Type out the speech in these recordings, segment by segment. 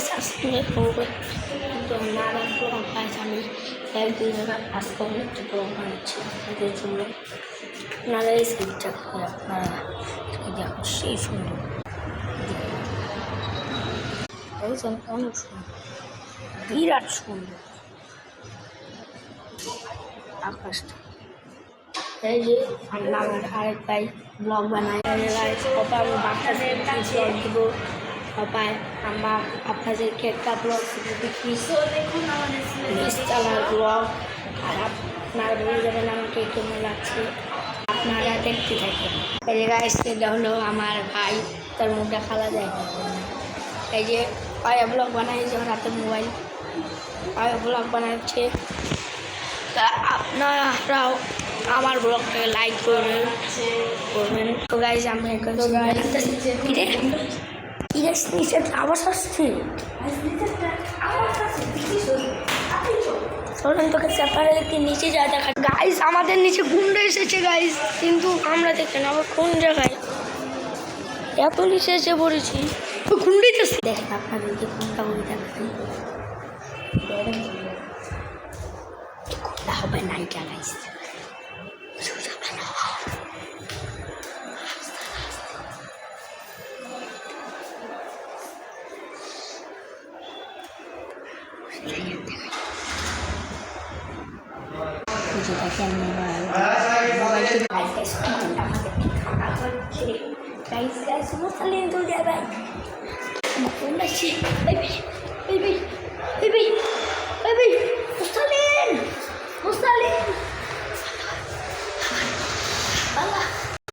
Subscribe করবে কিন্তু নানা ব্লগ গাইস আমি একদিন আজকে অনেকটা ব্লগ বানাচ্ছি আপনাদের জন্য। আপনারা এই স্ক্রিপ্টটা করে আপনারা দেখো সেই সুন্দর অনেক সুন্দর, বিরাট সুন্দর আকাশটা। এই যে আমরা আমার আরেক ভাই ব্লগ বানাই, সবাই আমি বাচ্চাদের ব্লগ দেবো, সবাই আমরা আপনাদেরকে একটা ব্লগ দেখি দেখুন আমাদের নিস্তালার ব্লগ। আর আপনারা বলে যাবেন আমাকে কেমন লাগছে, আপনারা দেখতে থাকেন। এই যে গাইস এটা হলো আমার ভাই, তার মুখটা খালা যায়। এই যে পায়া ব্লগ বানাই, যেমন হাতে মোবাইল পায়া ব্লগ বানাচ্ছে। তা আপনারাও আমার ব্লগটাকে লাইক করবেন। তো গাইজ আমি নিচে আওয়াজ আসছে, তোকে সেপারে দেখতে নিচে যায় দেখা। গাইজ আমাদের নিচে গুন্ডা এসেছে গাইজ, কিন্তু আমরা দেখেন আবার কোন জায়গায় এত নিচে এসে পড়েছি। গুন্ডি তো দেখেন আপনাদেরকে কোনটা বলে দেখাই, কোনটা হবে নাইটা গাইজ। যেটাকে আমি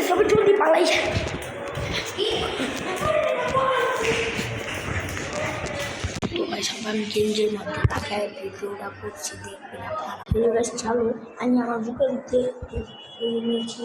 সবাই জলদি পালাই। আমি গেঞ্জের মধ্যে তাকায় ভিডিওটা করছি, দেখবেন আপনারা। বেশ চালু আমি আমার বুকের মধ্যে নিয়েছি।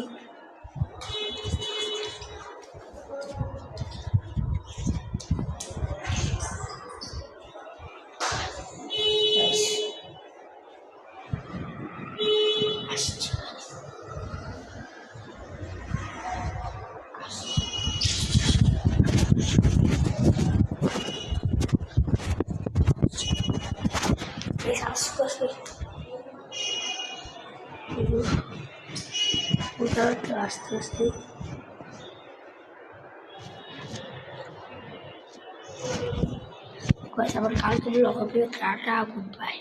আস্তে আস্তে আবার কালকে ব্লগ হবে। Tata, good bye.